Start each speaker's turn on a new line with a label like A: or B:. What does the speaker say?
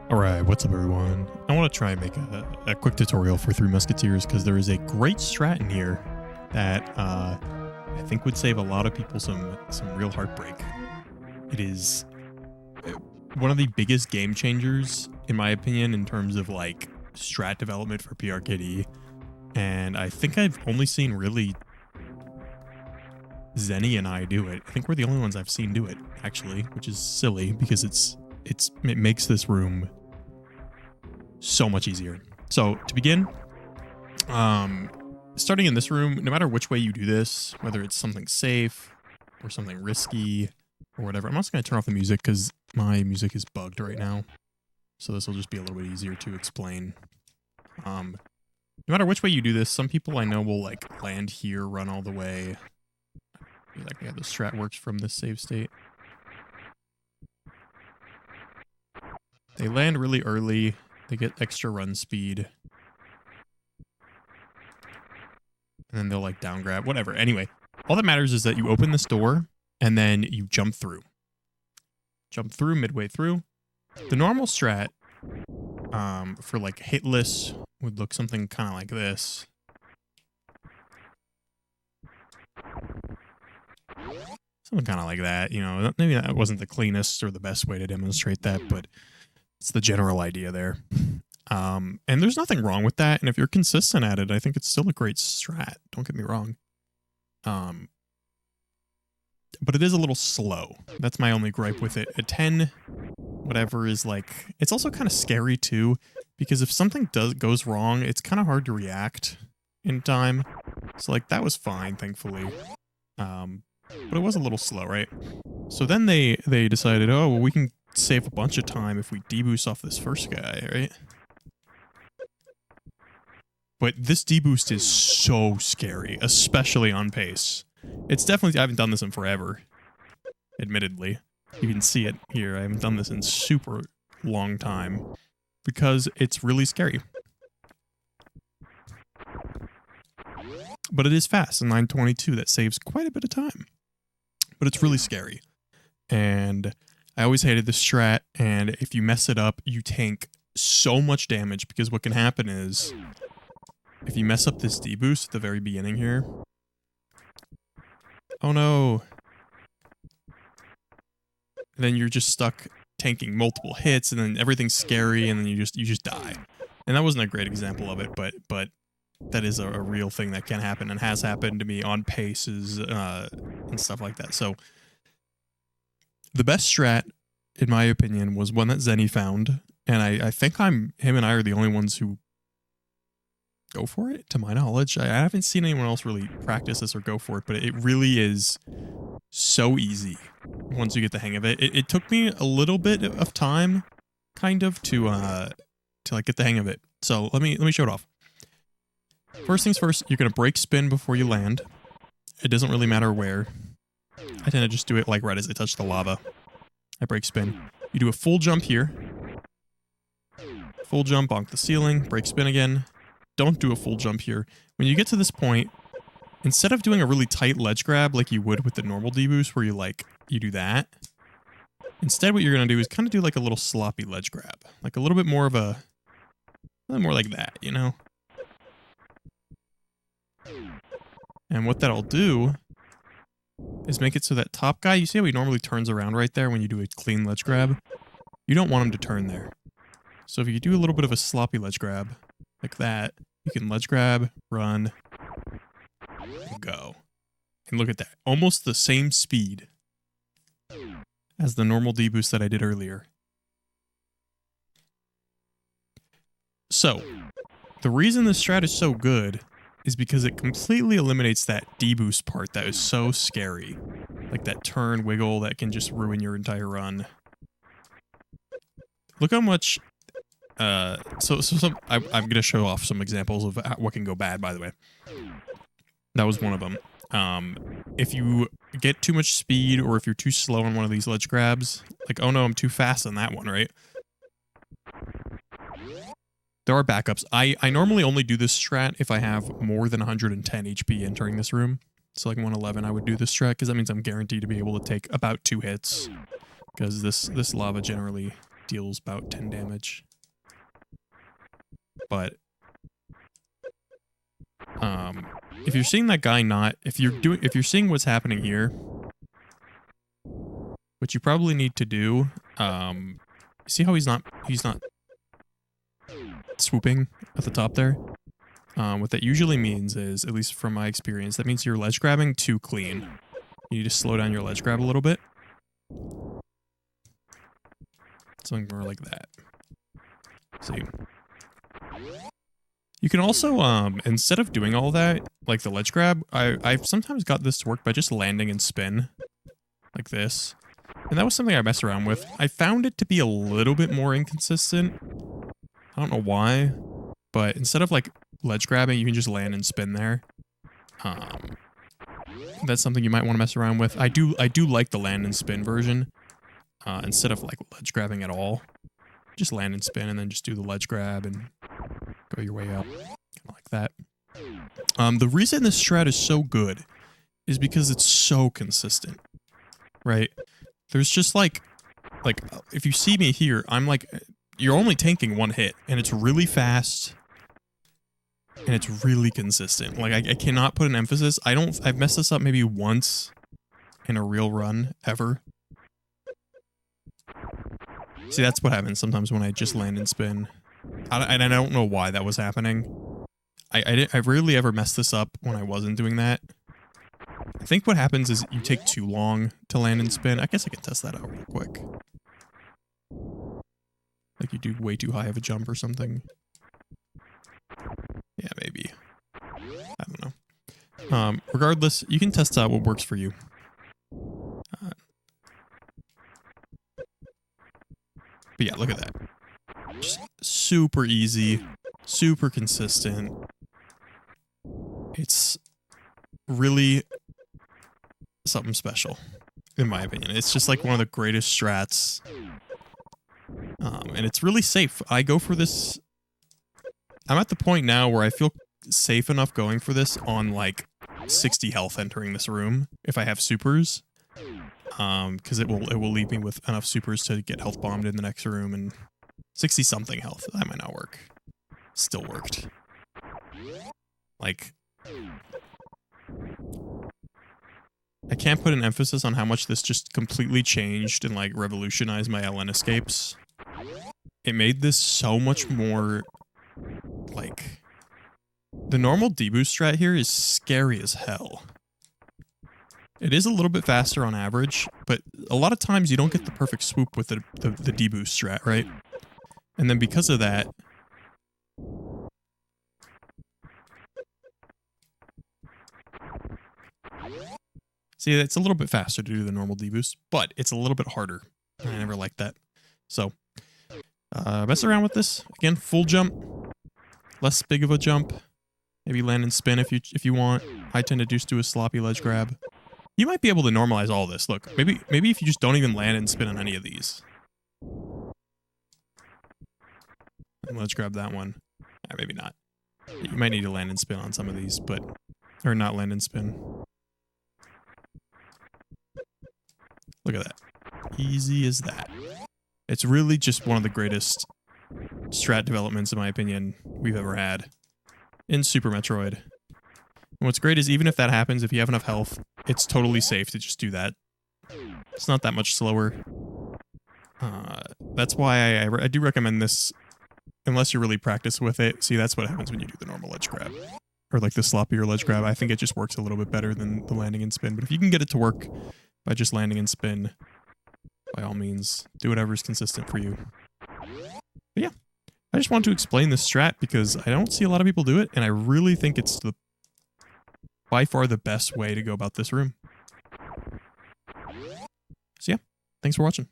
A: Alright, what's up everyone? I want to try and make a quick tutorial for Three Musketeers because there is a great strat in here that I think would save a lot of people some real heartbreak. It is one of the biggest game changers, in my opinion, in terms of like strat development for PRKD, and I think I've only seen really Zeni and I do it. I think we're the only ones I've seen do it, actually, which is silly because it makes this room so much easier. So to begin, starting in this room, no matter which way you do this, whether it's something safe or something risky or whatever, I'm also going to turn off the music because my music is bugged right now. So this will just be a little bit easier to explain. No matter which way you do this, some people I know will like land here, run all the way. Like, yeah, the strat works from this save state. They land really early. They get extra run speed. And then they'll like down grab, whatever. Anyway, all that matters is that you open this door and then you jump through. Jump through midway through. The normal strat for like hitless would look something kind of like this. Something kind of like that, you know. Maybe that wasn't the cleanest or the best way to demonstrate that, but it's the general idea there. And there's nothing wrong with that. And if you're consistent at it, I think it's still a great strat. Don't get me wrong. But it is a little slow. That's my only gripe with it. A 10, whatever, is like, it's also kind of scary too, because if something goes wrong, it's kind of hard to react in time. So like that was fine, thankfully. But it was a little slow, right? So then they decided, oh, well, we can save a bunch of time if we deboost off this first guy, right? But this deboost is so scary, especially on pace. It's definitely, I haven't done this in forever, admittedly. You can see it here. I haven't done this in super long time because it's really scary. But it is fast in 922. That saves quite a bit of time. But it's really scary. And I always hated this strat, and if you mess it up, you tank so much damage, because what can happen is, if you mess up this deboost at the very beginning here, oh no, then you're just stuck tanking multiple hits, and then everything's scary, and then you just die. And that wasn't a great example of it, but that is a real thing that can happen and has happened to me on paces and stuff like that. So the best strat, in my opinion, was one that Zeni found, and I think him and I are the only ones who go for it, to my knowledge. I haven't seen anyone else really practice this or go for it, but it really is so easy once you get the hang of it. It took me a little bit of time, kind of, to like get the hang of it. So let me show it off. First things first, you're gonna break spin before you land. It doesn't really matter where. I tend to just do it like right as I touch the lava. I break spin. You do a full jump here. Full jump, bonk the ceiling, break spin again. Don't do a full jump here. When you get to this point, instead of doing a really tight ledge grab like you would with the normal deboost where you do that, instead what you're gonna do is kind of do like a little sloppy ledge grab. Like a little bit more of a more like that, you know? And what that'll do is make it so that top guy, you see how he normally turns around right there when you do a clean ledge grab? You don't want him to turn there. So if you do a little bit of a sloppy ledge grab, like that, you can ledge grab, run, and go. And look at that. Almost the same speed as the normal deboost that I did earlier. So, the reason this strat is so good is because it completely eliminates that deboost part that is so scary. Like that turn wiggle that can just ruin your entire run. Look how much... I'm going to show off some examples of what can go bad, by the way. That was one of them. If you get too much speed, or if you're too slow on one of these ledge grabs, like, oh no, I'm too fast on that one, right? There are backups. I normally only do this strat if I have more than 110 HP entering this room. So like 111, I would do this strat, because that means I'm guaranteed to be able to take about 2 hits. Because this lava generally deals about 10 damage. But if you're seeing that guy if you're seeing what's happening here, what you probably need to do, see how he's not swooping at the top there? What that usually means is, at least from my experience, that means you're ledge grabbing too clean. You need to slow down your ledge grab a little bit. Something more like that. See. You can also, instead of doing all that, like the ledge grab, I've sometimes got this to work by just landing and spin. Like this. And that was something I messed around with. I found it to be a little bit more inconsistent. I don't know why. But instead of like ledge grabbing, you can just land and spin there. That's something you might want to mess around with. I do like the land and spin version. Instead of like ledge grabbing at all. Just land and spin and then just do the ledge grab and go your way up. Kind of like that. The reason this strat is so good is because it's so consistent. Right? There's just like if you see me here, I'm like, you're only tanking one hit and it's really fast and it's really consistent. Like I cannot put an emphasis. I've messed this up maybe once in a real run ever. See, that's what happens sometimes when I just land and spin. I don't know why that was happening. I rarely ever messed this up when I wasn't doing that. I think what happens is you take too long to land and spin. I guess I can test that out real quick. Like you do way too high of a jump or something. Yeah, maybe. I don't know. Regardless, you can test out what works for you. But yeah, look at that. Just super easy, super consistent. It's really something special, in my opinion. It's just like one of the greatest strats. And it's really safe. I go for this. I'm at the point now where I feel safe enough going for this on like 60 health entering this room if I have supers. Because it will leave me with enough supers to get health bombed in the next room, and 60 something health. That might not work. Still worked. Like, I can't put an emphasis on how much this just completely changed and like revolutionized my LN escapes. It made this so much more like, the normal deboost strat here is scary as hell. It is a little bit faster on average, but a lot of times you don't get the perfect swoop with the deboost strat, right? And then because of that, see, it's a little bit faster to do the normal deboost, but it's a little bit harder. I never liked that. So, mess around with this. Again, full jump, less big of a jump. Maybe land and spin if you want. I tend to just do a sloppy ledge grab. You might be able to normalize all this. Look, maybe if you just don't even land and spin on any of these. And let's grab that one. Maybe not. You might need to land and spin on some of these, but... Or not land and spin. Look at that. Easy as that. It's really just one of the greatest strat developments, in my opinion, we've ever had. In Super Metroid. And what's great is even if that happens, if you have enough health, it's totally safe to just do that. It's not that much slower. That's why I do recommend this, unless you're really practiced with it. See, that's what happens when you do the normal ledge grab. Or like the sloppier ledge grab. I think it just works a little bit better than the landing and spin. But if you can get it to work by just landing and spin, by all means, do whatever's consistent for you. But yeah, I just wanted to explain this strat because I don't see a lot of people do it, and I really think it's by far the best way to go about this room. So yeah, thanks for watching.